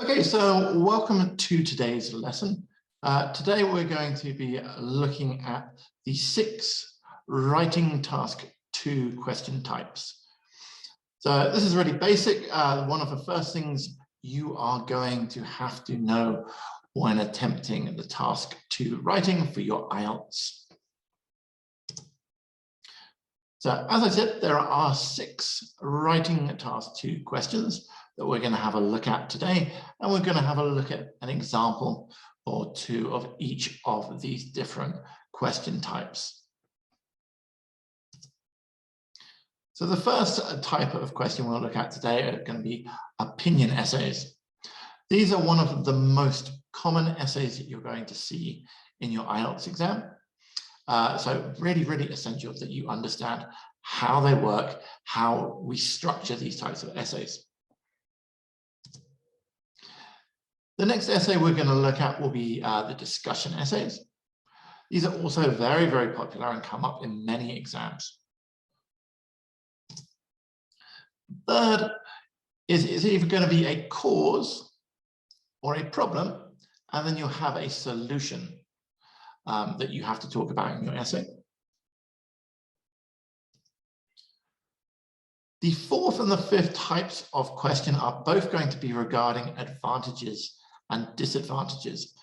Okay, so welcome to today's lesson. Today we're going to be looking at the 6 writing task 2 question types. So this is really basic. One of the first things you are going to have to know when attempting the task 2 writing for your IELTS. So as I said, there are 6 writing task 2 questions that we're going to have a look at today, and we're going to have a look at an example or 2 of each of these different question types. So the first type of question we'll look at today are going to be opinion essays. These are one of the most common essays that you're going to see in your IELTS exam. So really, really essential that you understand how they work, how we structure these types of essays. The next essay we're going to look at will be the discussion essays. These are also very, very popular and come up in many exams. Third is either going to be a cause or a problem, and then you'll have a solution that you have to talk about in your essay. The 4th and the 5th types of question are both going to be regarding advantages and disadvantages,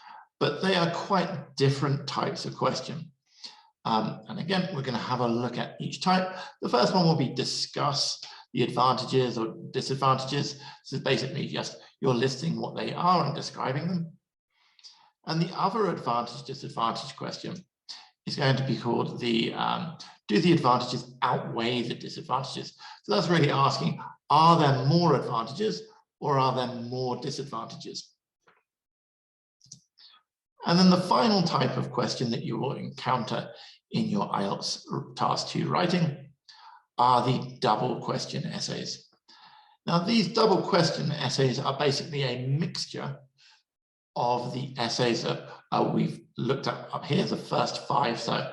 but they are quite different types of question. And again, we're going to have a look at each type. The first one will be discuss the advantages or disadvantages. This is basically just you're listing what they are and describing them. And the other advantage disadvantage question is going to be called the do the advantages outweigh the disadvantages? So that's really asking, are there more advantages or are there more disadvantages? And then the final type of question that you will encounter in your IELTS Task 2 writing are the double question essays. Now, these double question essays are basically a mixture of the essays that we've looked at up here, the first 5. So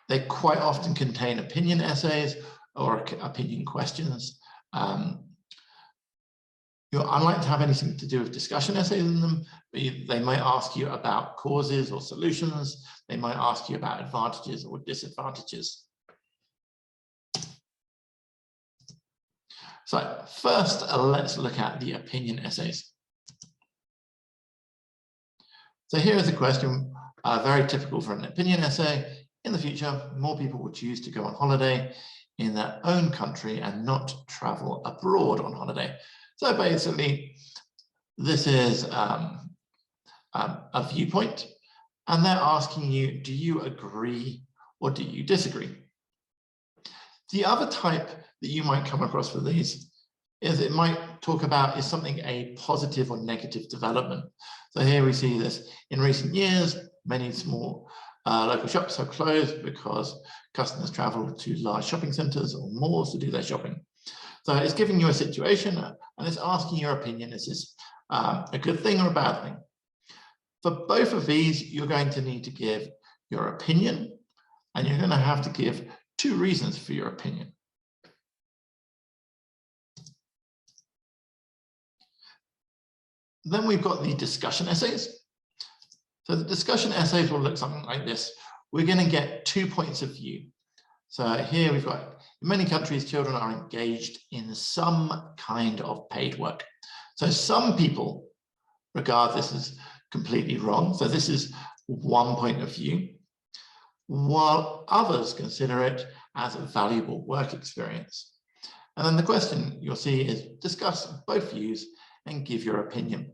they quite often contain opinion essays or opinion questions. You're unlikely to have anything to do with discussion essays in them, but they might ask you about causes or solutions. They might ask you about advantages or disadvantages. So first, let's look at the opinion essays. So here is a question, very typical for an opinion essay. In the future, more people will choose to go on holiday in their own country and not travel abroad on holiday. So basically, this is a viewpoint, and they're asking you, do you agree or do you disagree? The other type that you might come across for these is it might talk about, is something a positive or negative development? So here we see this. In recent years, many small local shops have closed because customers travel to large shopping centers or malls to do their shopping. So it's giving you a situation and it's asking your opinion. Is this a good thing or a bad thing? For both of these, you're going to need to give your opinion, and you're going to have to give 2 reasons for your opinion. Then we've got the discussion essays. So the discussion essays will look something like this. We're going to get 2 points of view. So here we've got, in many countries, children are engaged in some kind of paid work. So some people regard this as completely wrong. So this is one point of view, while others consider it as a valuable work experience. And then the question you'll see is discuss both views and give your opinion.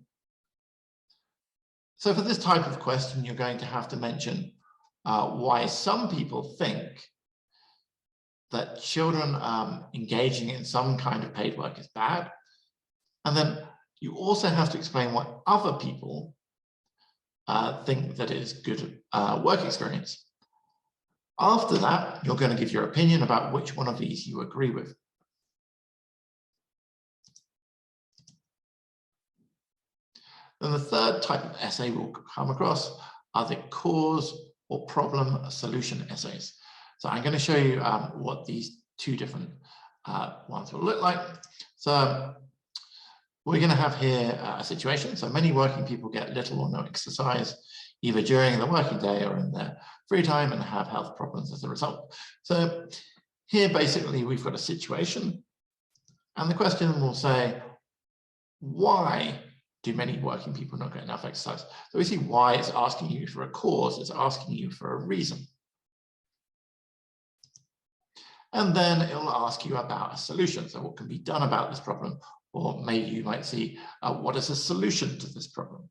So for this type of question, you're going to have to mention why some people think that children engaging in some kind of paid work is bad. And then you also have to explain why other people think that it is good work experience. After that, you're going to give your opinion about which one of these you agree with. Then the third type of essay we'll come across are the cause or problem solution essays. So I'm going to show you what these 2 different ones will look like. So we're going to have here a situation. So many working people get little or no exercise, either during the working day or in their free time, and have health problems as a result. So here, basically, we've got a situation, and the question will say, why do many working people not get enough exercise? So we see why. It's asking you for a cause, it's asking you for a reason. And then it will ask you about a solution. So what can be done about this problem? Or maybe you might see what is a solution to this problem?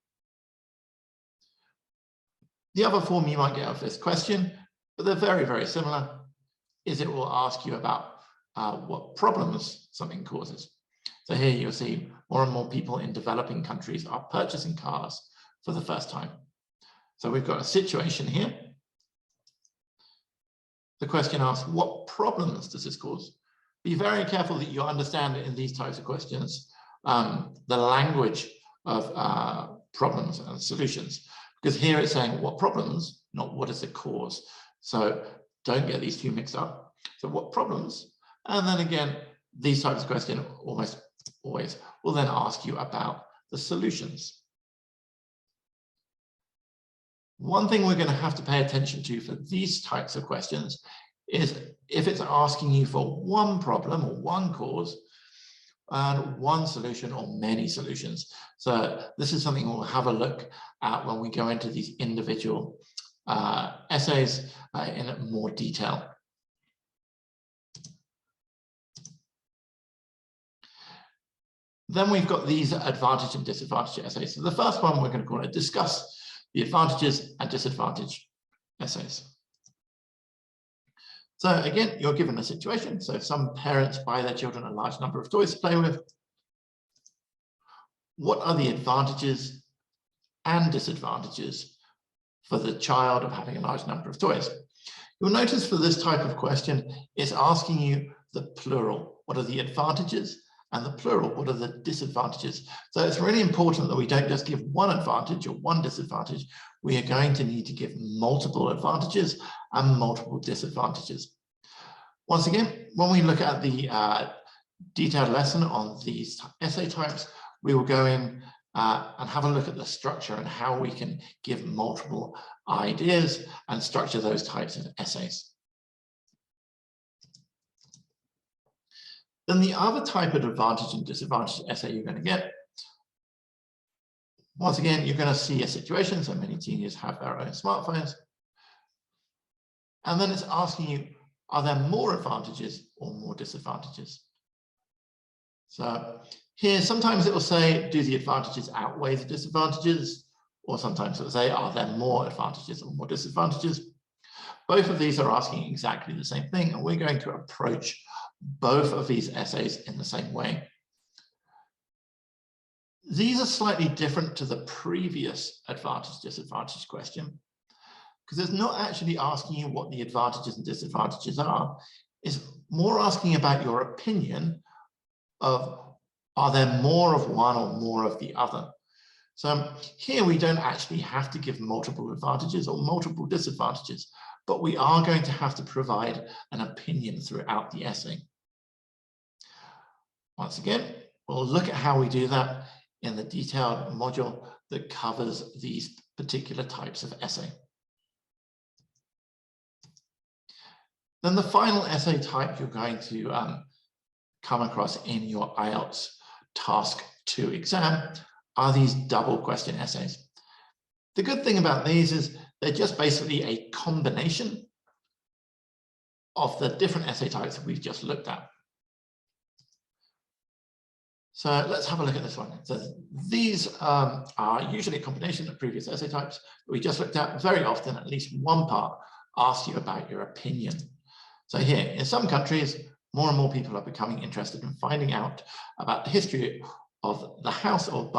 The other form you might get of this question, but they're very, very similar, is it will ask you about what problems something causes. So here you'll see more and more people in developing countries are purchasing cars for the first time. So we've got a situation here. The question asks, what problems does this cause? Be very careful that you understand in these types of questions the language of problems and solutions, because here it's saying what problems, not what is the cause. So don't get these two mixed up. So what problems? And then again, these types of questions almost always will then ask you about the solutions. One thing we're going to have to pay attention to for these types of questions is if it's asking you for one problem or one cause and one solution or many solutions. So this is something we'll have a look at when we go into these individual essays in more detail. Then we've got these advantage and disadvantage essays. So the first one we're going to call it discuss the advantages and disadvantage essays. So again, you're given a situation. So some parents buy their children a large number of toys to play with. What are the advantages and disadvantages for the child of having a large number of toys? You'll notice for this type of question, it's asking you the plural. What are the advantages? And the plural, what are the disadvantages? So it's really important that we don't just give one advantage or one disadvantage. We are going to need to give multiple advantages and multiple disadvantages. Once again, when we look at the detailed lesson on these essay types, we will go in and have a look at the structure and how we can give multiple ideas and structure those types of essays. Then the other type of advantage and disadvantage essay you're going to get, once again, you're going to see a situation. So many teenagers have their own smartphones. And then it's asking you, are there more advantages or more disadvantages? So here, sometimes it will say, do the advantages outweigh the disadvantages? Or sometimes it will say, are there more advantages or more disadvantages? Both of these are asking exactly the same thing, and we're going to approach both of these essays in the same way. These are slightly different to the previous advantage-disadvantage question, because it's not actually asking you what the advantages and disadvantages are. It's more asking about your opinion of, are there more of one or more of the other? So here we don't actually have to give multiple advantages or multiple disadvantages, but we are going to have to provide an opinion throughout the essay. Once again, we'll look at how we do that in the detailed module that covers these particular types of essay. Then the final essay type you're going to come across in your IELTS Task 2 exam are these double question essays. The good thing about these is they're just basically a combination of the different essay types that we've just looked at. So let's have a look at this one. So these are usually a combination of previous essay types that we just looked at. Very often, at least one part asks you about your opinion. So here, in some countries, more and more people are becoming interested in finding out about the history of the house or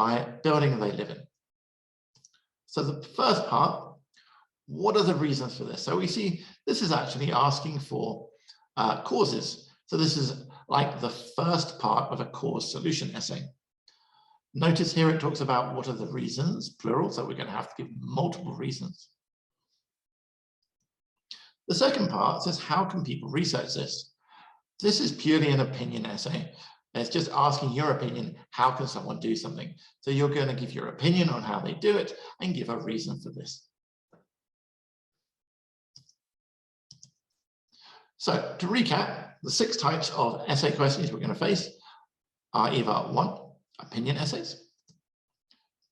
building they live in. So the first part, what are the reasons for this? So we see this is actually asking for causes. So this is like the first part of a cause solution essay. Notice here it talks about what are the reasons, plural, so we're going to have to give multiple reasons. The second part says, how can people research this? This is purely an opinion essay. It's just asking your opinion. How can someone do something? So you're going to give your opinion on how they do it and give a reason for this. So to recap, the 6 types of essay questions we're going to face are either 1, opinion essays,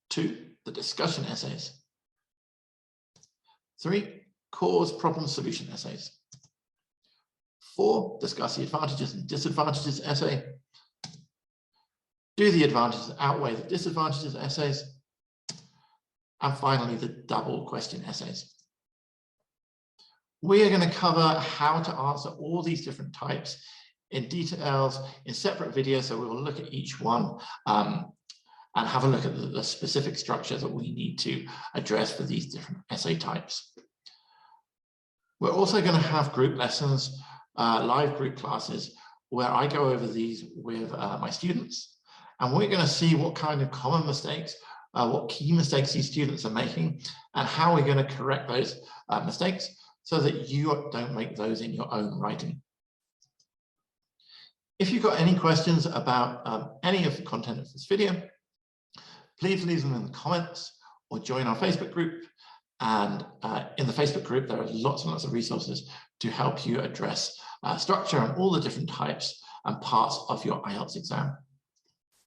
2, the discussion essays, 3, cause problem solution essays, 4, discuss the advantages and disadvantages essay, do the advantages outweigh the disadvantages essays, and finally the double question essays. We are going to cover how to answer all these different types in details in separate videos, so we will look at each one and have a look at the specific structure that we need to address for these different essay types. We're also going to have group lessons, live group classes, where I go over these with my students, and we're going to see what kind of common mistakes, what key mistakes these students are making, and how we're going to correct those mistakes so that you don't make those in your own writing. If you've got any questions about any of the content of this video, please leave them in the comments or join our Facebook group. And in the Facebook group, there are lots and lots of resources to help you address structure and all the different types and parts of your IELTS exam.